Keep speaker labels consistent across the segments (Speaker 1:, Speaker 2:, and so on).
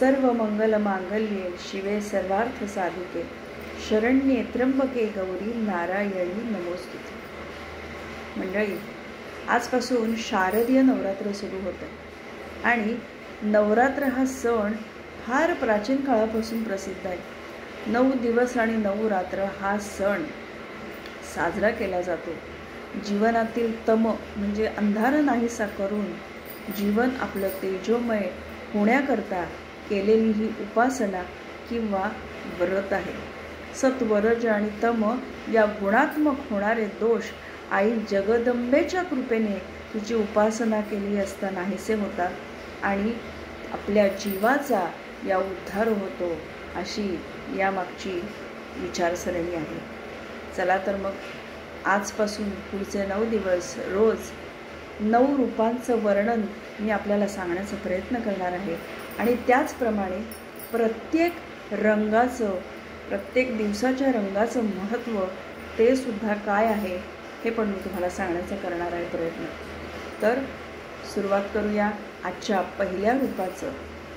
Speaker 1: सर्व मंगल मांगल्ये शिवे सर्वार्थ साधिके शरण्ये त्र्यंबके गौरी नारायणी नमोस्तुते. मंडळी, आजपासून शारदीय नवरात्र सुरू होतं आणि नवरात्र हा सण फार प्राचीन काळापासून प्रसिद्ध आहे. 9 दिवस आणि 9 रात्र हा सण साजरा केला जातो. जीवनातील तम म्हणजे अंधार नाहीसा करून जीवन आपलं तेजोमय होण्याकरता केलेली ही उपासना किंवा व्रत आहे. सत्व, रज आणि तम या गुणात्मक होणारे दोष आई जगदंबेच्या कृपेने तिची उपासना केली असता नाहीसे होतात आणि आपल्या जीवाचा या उद्धार होतो, अशी यामागची विचारसरणी आहे. चला तर मग आजपासून पुढचे 9 दिवस रोज 9 रूपांचं वर्णन मी आपल्याला सांगण्याचा प्रयत्न करणार आहे आणि त्याचप्रमाणे प्रत्येक रंगाचं, प्रत्येक दिवसाच्या रंगाचं महत्त्व ते सुद्धा काय आहे हे पण मी तुम्हाला सांगण्याचा करणार आहे प्रयत्न. तर सुरुवात करूया आजच्या पहिल्या रूपाचं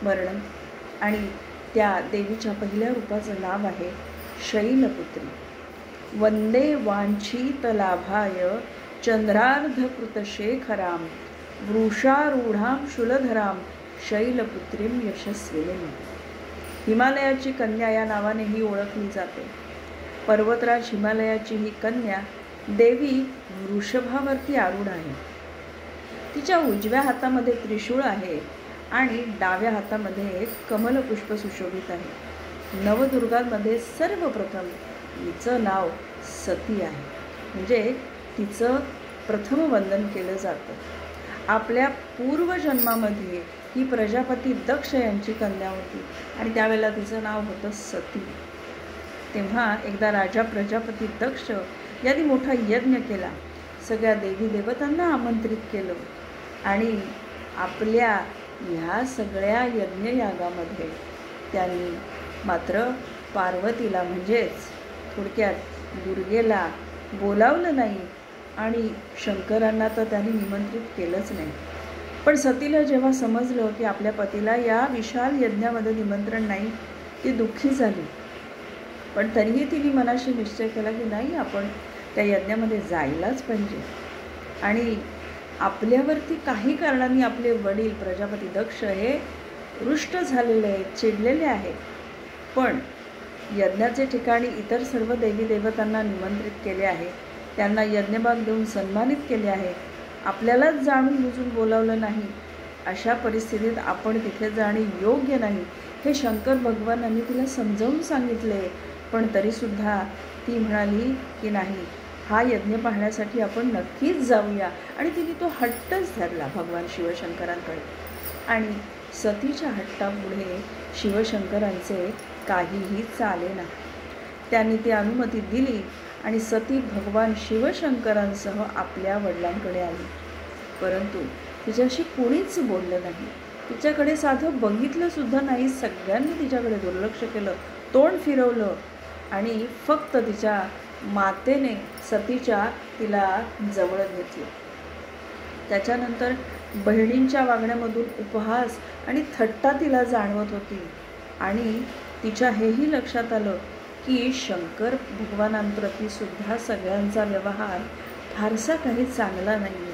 Speaker 1: वर्णन. आणि त्या देवीच्या पहिल्या रूपाचं नाव आहे शैलपुत्री. वंदे वांछित लाभाय चंद्रार्धकृतशेखराम वृषारूढां शूलधरां शैलपुत्रीं यशस्विनीं. हिमालयाची कन्या या नावानेही ओळखली जाते. पर्वतराज हिमालयाची ही कन्या देवी वृषभावरती आरूढ आहे. तिच्या उजव्या हातामध्ये त्रिशूळ आहे आणि डाव्या हातामध्ये एक कमलपुष्प सुशोभित आहे. नवदुर्गांमध्ये सर्वप्रथम हिचं नाव सती आहे, म्हणजे तिचं प्रथम वंदन केलं जातं. आपल्या पूर्वजन्मामध्ये ही प्रजापती दक्ष यांची कन्या होती आणि त्यावेळेला तिचं नाव होतं सती. तेव्हा एकदा राजा प्रजापती दक्ष यांनी मोठा यज्ञ केला. सगळ्या देवी देवतांना आमंत्रित केलं आणि आपल्या ह्या सगळ्या यज्ञयागामध्ये त्यांनी मात्र पार्वतीला म्हणजेच थोडक्यात दुर्गेला बोलावलं नाही आणि शंकरांना तर त्यांनी निमंत्रित केलंच नाही. पण सतीला जेव्हा समजलं की आपल्या पतीला या विशाल यज्ञामध्ये निमंत्रण नाही, ती दुःखी झाली. पण तरीही तिने मनाशी निश्चय केला की नाही, आपण त्या यज्ञामध्ये जायलाच पाहिजे. आणि आपल्यावरती काही कारणांनी आपले वडील प्रजापती दक्ष हे रुष्ट झालेले आहेत, चिडलेले आहेत. पण यज्ञाचे ठिकाणी इतर सर्व देवी देवतांना निमंत्रित केले आहे, त्यांना यज्ञभाग देऊन सन्मानित केले आहे. आपल्यालाच जाणून बुजून बोलावलं नाही. अशा परिस्थितीत आपण तिथे जाणे योग्य नाही हे शंकर भगवानांनी तिला समजावून सांगितले. पण तरीसुद्धा ती म्हणाली की नाही, हा यज्ञ पाहण्यासाठी आपण नक्कीच जाऊया. आणि तिने तो हट्टच धरला भगवान शिवशंकरांकडे. आणि सतीच्या हट्टापुढे शिवशंकरांचे काहीही चाले नाही. त्यांनी ती अनुमती दिली आणि सती भगवान शिवशंकरांसह आपल्या वडिलांकडे आली. परंतु तिच्याशी कोणीच बोललं नाही, तिच्याकडे साधं बघितलं सुद्धा नाही. सगळ्यांनी तिच्याकडे दुर्लक्ष केलं, तोंड फिरवलं आणि फक्त तिच्या मातेने सतीच्या तिला जवळ घेतलं. त्याच्यानंतर बहिणींच्या वागण्यामधून उपहास आणि थट्टा तिला जाणवत होती आणि तिच्या हेही लक्षात आलं की शंकर भगवानांप्रती सुद्धा सगळ्यांचा व्यवहार फारसा काही चांगला नाही आहे.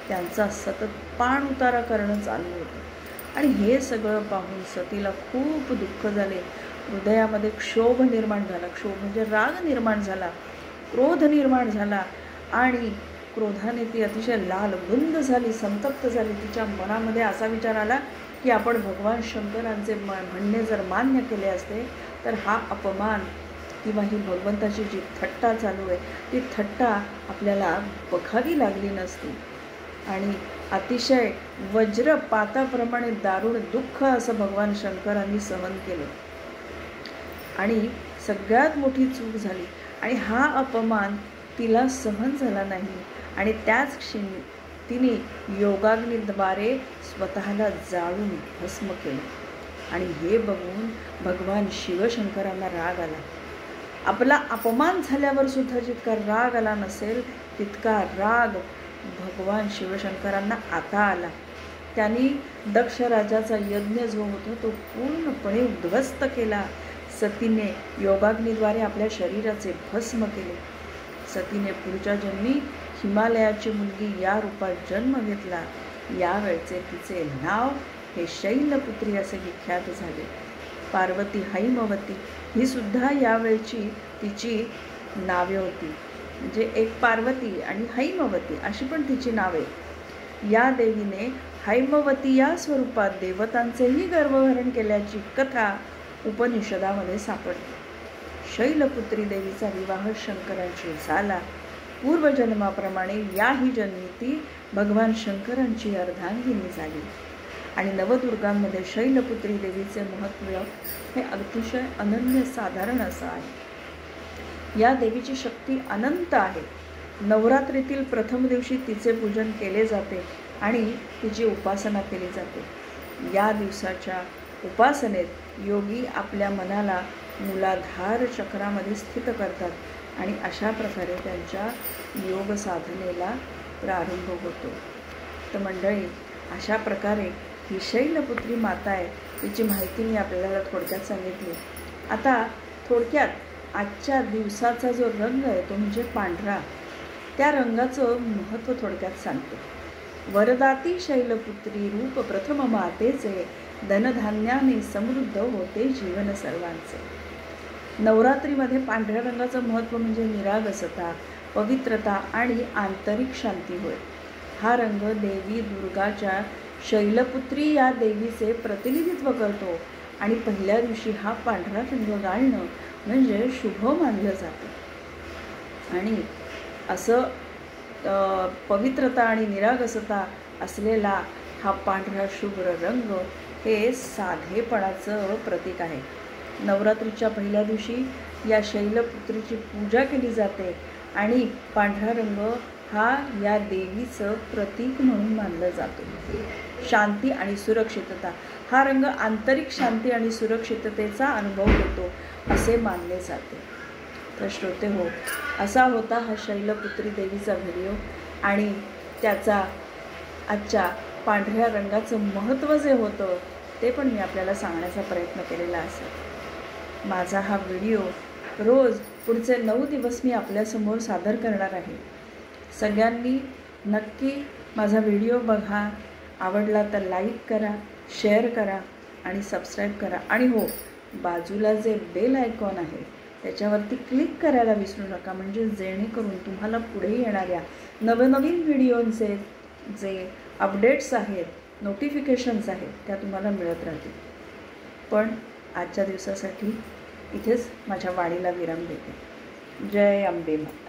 Speaker 1: त्यांचा सतत पाण उतारा करणं चालू होतं आणि हे सगळं पाहून सतीला खूप दुःख झाले. हृदयामध्ये क्षोभ निर्माण झाला. क्षोभ म्हणजे राग निर्माण झाला, क्रोध निर्माण झाला आणि क्रोधाने ती अतिशय लालबुंद झाली, संतप्त झाली. तिच्या मनामध्ये असा विचार आला की आपण भगवान शंकरांचे म्हणणे जर मान्य केले असते तर हा अपमान किंवा ही भगवंताची जी थट्टा चालू आहे ती थट्टा आपल्याला बघावी लागली नसती. आणि अतिशय वज्रपाताप्रमाणे दारुण दुःख असं भगवान शंकरांनी सहन केलं आणि सगळ्यात मोठी चूक झाली. आणि हा अपमान तिला सहन झाला नाही आणि त्याच क्षणी तिने योगाग्नीद्वारे स्वतःला जाळून भस्म केलं. आणि हे बघून भगवान शिवशंकरांना राग आला. आपला अपमान झाल्यावर सुद्धा जितका राग आला नसेल तितका राग भगवान शिवशंकरांना आता आला. त्यांनी दक्ष राजाचा यज्ञ जो होता तो पूर्णपणे उद्ध्वस्त केला. सतीने योगाग्नीद्वारे आपल्या शरीराचे भस्म केले. सतीने पुढच्या जन्मी हिमालयाची मुलगी या रूपात जन्म घेतला. यावेळचे तिचे नाव हे शैलपुत्री असे विख्यात झाले. पार्वती, हैमवती ही सुद्धा यावेळची तिची नावे होती. म्हणजे एक पार्वती आणि हैमवती अशी पण तिची नावे. या देवीने हैमवती या स्वरूपात देवतांचेही गर्भहरण केल्याची कथा उपनिषदामध्ये सापडते. शैलपुत्री देवीचा विवाह शंकरांशी झाला. पूर्वजन्माप्रमाणे याही जन्मी ती भगवान शंकरांची अर्धांगिनी झाली. आणि नवदुर्गांमध्ये शैलपुत्री देवीचे महत्त्व हे अतिशय अनन्यसाधारण असं आहे. या देवीची शक्ती अनंत आहे. नवरात्रीतील प्रथम दिवशी तिचे पूजन केले जाते आणि तिची उपासना केली जाते. या दिवसाच्या उपासनेत योगी आपल्या मनाला मूलाधार चक्रामध्ये स्थित करतात आणि अशा प्रकारे त्यांच्या योग साधनेला प्रारंभ होतो. तर मंडळी, अशा प्रकारे ही शैलपुत्री माता आहे. तिची माहिती मी आपल्याला थोडक्यात सांगितली. आता थोडक्यात आजच्या दिवसाचा जो रंग आहे तो म्हणजे पांढरा. त्या रंगाचं महत्त्व थोडक्यात सांगतो. वरदाती शैलपुत्री रूप प्रथम मातेचे, धनधान्याने समृद्ध होते जीवन सर्वांचे. नवरात्रीमध्ये पांढऱ्या रंगाचं महत्त्व म्हणजे निरागसता, पवित्रता आणि आंतरिक शांती होय. हा रंग देवी दुर्गाच्या शैलपुत्री या देवीचे प्रतिनिधित्व करतो आणि पहिल्या दिवशी हा पांढरा रंग घालणं म्हणजे शुभ मानलं जातं. आणि असं पवित्रता आणि निरागसता असलेला हा पांढरा शुभ्र रंग हे साधेपणाचं प्रतीक आहे. नवरात्रीच्या पहिल्या दिवशी या शैलपुत्रीची पूजा केली जाते आणि पांढरा रंग हा या देवीचं प्रतीक म्हणून मानलं जातो. शांती आणि सुरक्षितता, हा रंग आंतरिक शांती आणि सुरक्षिततेचा अनुभव देतो असे मानले जाते. तर श्रोते हो, असा होता हा शैलपुत्री देवीचा व्हिडिओ आणि त्याचा आजच्या पांढऱ्या रंगाचं महत्त्व जे होतं ते पण मी आपल्याला सांगण्याचा प्रयत्न केलेला असेल. माझा हा व्हिडिओ रोज पुढचे 9 दिवस मी आपल्यासमोर सादर करणार आहे. सगळ्यांनी नक्की माझा व्हिडिओ बघा. आवडला तर लाईक करा, शेअर करा आणि सबस्क्राईब करा. आणि हो, बाजूला जे बेल आयकॉन आहे त्याच्यावरती क्लिक करायला विसरू नका, म्हणजे जेणेकरून तुम्हाला पुढे येणाऱ्या नवनवीन व्हिडिओंचे जे अपडेट्स आहेत, नोटिफिकेशन्स आहेत त्या तुम्हाला मिळत राहतील. पण आजच्या दिवसासाठी इथेच माझ्या वाणीला विराम देते. जय अंबे माता.